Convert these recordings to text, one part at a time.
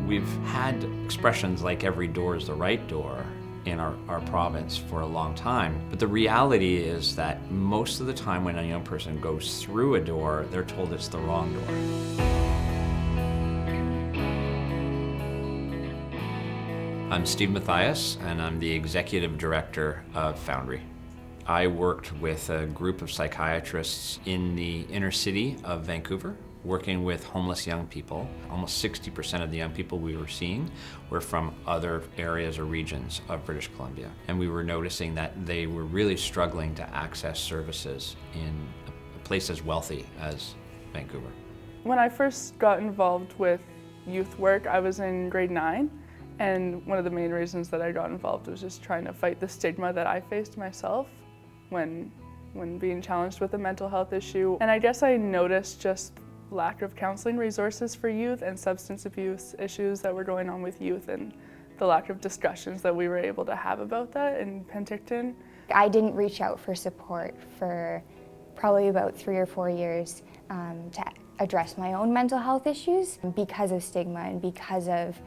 We've had expressions like every door is the right door in our province for a long time, but the reality is that most of the time when a young person goes through a door, they're told it's the wrong door. I'm Steve Mathias, and I'm the Executive Director of Foundry. I worked with a group of psychiatrists in the inner city of Vancouver, working with homeless young people. Almost 60% of the young people we were seeing were from other areas or regions of British Columbia. And we were noticing that they were really struggling to access services in a place as wealthy as Vancouver. When I first got involved with youth work, I was in grade 9. And one of the main reasons that I got involved was just trying to fight the stigma that I faced myself when being challenged with a mental health issue. And I guess I noticed just lack of counseling resources for youth and substance abuse issues that were going on with youth, and the lack of discussions that we were able to have about that in Penticton. I didn't reach out for support for probably about 3 or 4 years to address my own mental health issues because of stigma and because of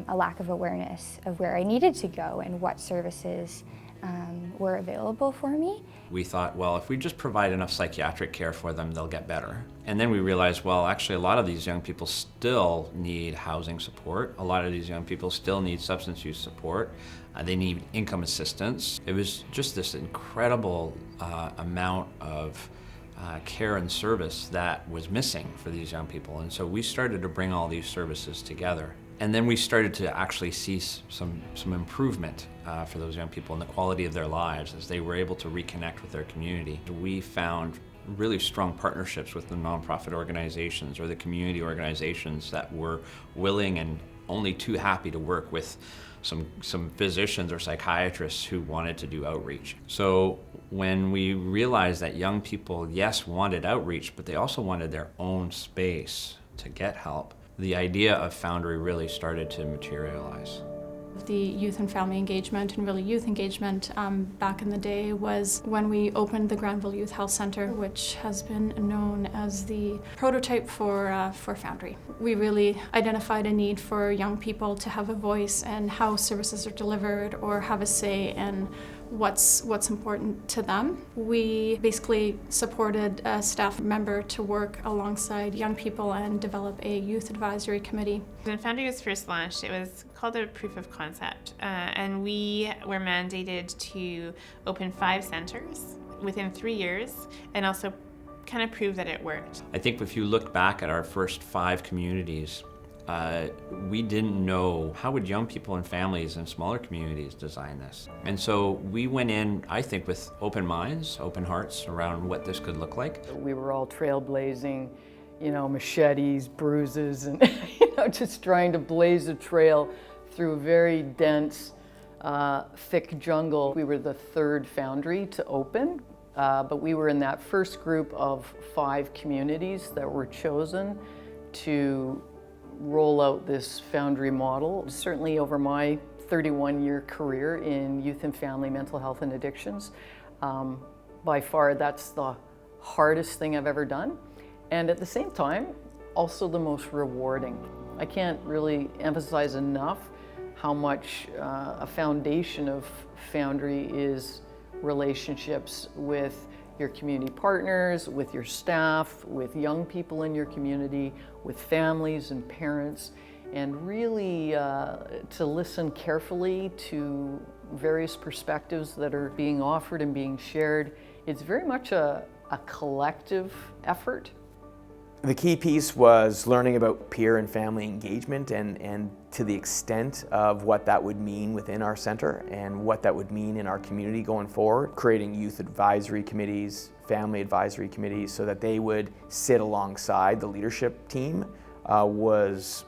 a lack of awareness of where I needed to go and what services were available for me. We thought, well, if we just provide enough psychiatric care for them, they'll get better. And then we realized, well, actually a lot of these young people still need housing support. A lot of these young people still need substance use support. They need income assistance. It was just this incredible amount of care and service that was missing for these young people. And so we started to bring all these services together. And then we started to actually see some improvement for those young people in the quality of their lives as they were able to reconnect with their community. We found really strong partnerships with the nonprofit organizations or the community organizations that were willing and only too happy to work with some physicians or psychiatrists who wanted to do outreach. So when we realized that young people, yes, wanted outreach, but they also wanted their own space to get help, the idea of Foundry really started to materialize. The youth and family engagement and really youth engagement back in the day was when we opened the Granville Youth Health Centre, which has been known as the prototype for Foundry. We really identified a need for young people to have a voice in how services are delivered or have a say in what's important to them. We basically supported a staff member to work alongside young people and develop a youth advisory committee. When Foundry was first launched, it was called a proof of concept, and we were mandated to open 5 centers within 3 years and also kind of prove that it worked. I think if you look back at our first 5 communities, we didn't know how would young people and families in smaller communities design this. And so we went in, I think, with open minds, open hearts around what this could look like. We were all trailblazing, machetes, bruises, and just trying to blaze a trail through very dense, thick jungle. We were the 3rd Foundry to open, but we were in that first group of 5 communities that were chosen to roll out this Foundry model. Certainly over my 31-year career in youth and family mental health and addictions, by far that's the hardest thing I've ever done, and at the same time also the most rewarding. I can't really emphasize enough how much a foundation of Foundry is relationships with your community partners, with your staff, with young people in your community, with families and parents, and really to listen carefully to various perspectives that are being offered and being shared. It's very much a collective effort. The key piece was learning about peer and family engagement and to the extent of what that would mean within our center and what that would mean in our community going forward. Creating youth advisory committees, family advisory committees, so that they would sit alongside the leadership team was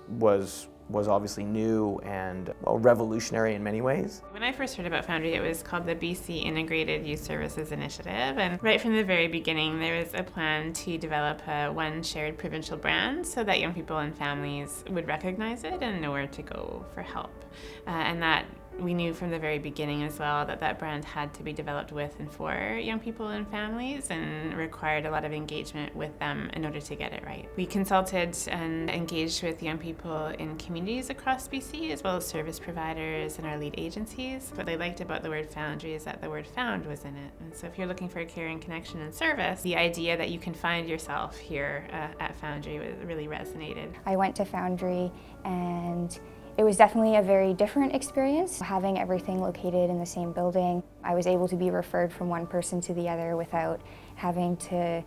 obviously new and revolutionary in many ways. When I first heard about Foundry, it was called the BC Integrated Youth Services Initiative, and right from the very beginning there was a plan to develop one shared provincial brand so that young people and families would recognize it and know where to go for help. And that We knew from the very beginning as well that that brand had to be developed with and for young people and families, and required a lot of engagement with them in order to get it right. We consulted and engaged with young people in communities across BC, as well as service providers and our lead agencies. What they liked about the word Foundry is that the word found was in it. And so if you're looking for caring, connection, and service, the idea that you can find yourself here at Foundry really resonated. I went to Foundry, and it was definitely a very different experience, having everything located in the same building. I was able to be referred from one person to the other without having to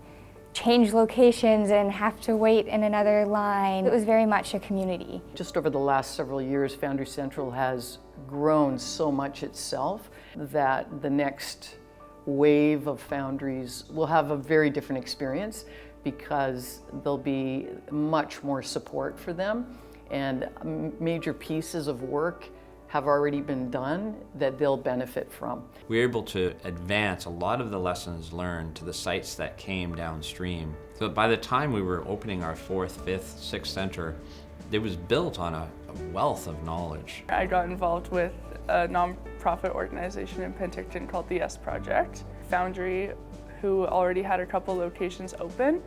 change locations and have to wait in another line. It was very much a community. Just over the last several years, Foundry Central has grown so much itself that the next wave of foundries will have a very different experience, because there'll be much more support for them, and major pieces of work have already been done that they'll benefit from. We were able to advance a lot of the lessons learned to the sites that came downstream. So by the time we were opening our 4th, 5th, 6th center, it was built on a wealth of knowledge. I got involved with a nonprofit organization in Penticton called the Yes Project. Foundry, who already had a couple locations open,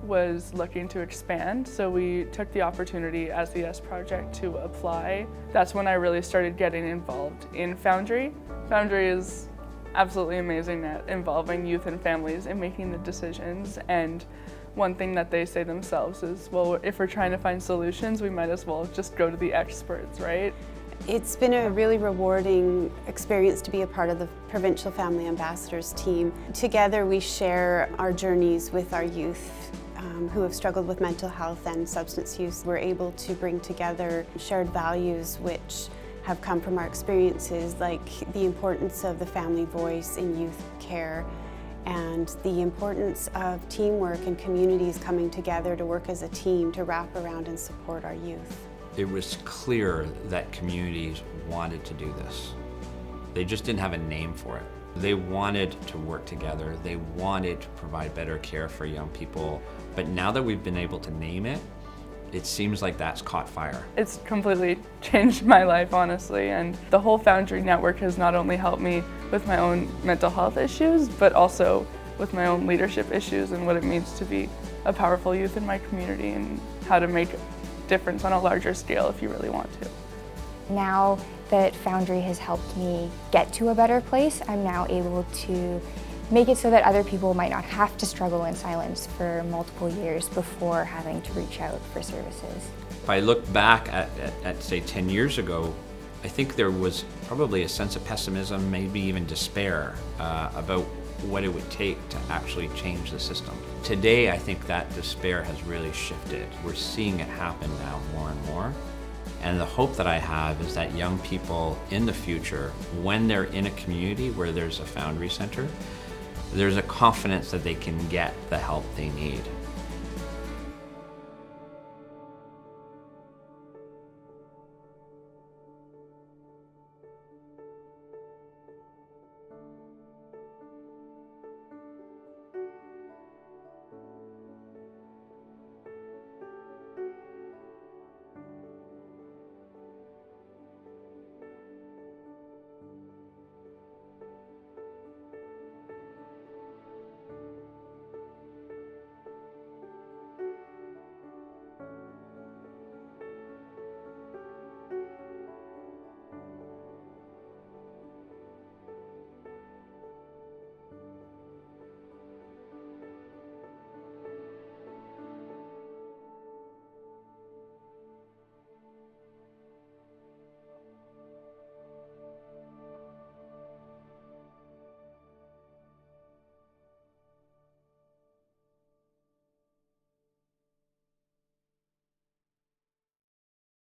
was looking to expand, so we took the opportunity as the Yes Project to apply. That's when I really started getting involved in Foundry. Foundry is absolutely amazing at involving youth and families in making the decisions, and one thing that they say themselves is, well, if we're trying to find solutions, we might as well just go to the experts, right? It's been a really rewarding experience to be a part of the Provincial Family Ambassadors team. Together we share our journeys with our youth who have struggled with mental health and substance use. We're able to bring together shared values which have come from our experiences, like the importance of the family voice in youth care, and the importance of teamwork and communities coming together to work as a team to wrap around and support our youth. It was clear that communities wanted to do this. They just didn't have a name for it. They wanted to work together. They wanted to provide better care for young people. But now that we've been able to name it, it seems like that's caught fire. It's completely changed my life, honestly, and the whole Foundry network has not only helped me with my own mental health issues, but also with my own leadership issues and what it means to be a powerful youth in my community, and how to make a difference on a larger scale if you really want to. Now that Foundry has helped me get to a better place, I'm now able to make it so that other people might not have to struggle in silence for multiple years before having to reach out for services. If I look back at say 10 years ago, I think there was probably a sense of pessimism, maybe even despair about what it would take to actually change the system. Today, I think that despair has really shifted. We're seeing it happen now more and more. And the hope that I have is that young people in the future, when they're in a community where there's a Foundry Center, there's a confidence that they can get the help they need.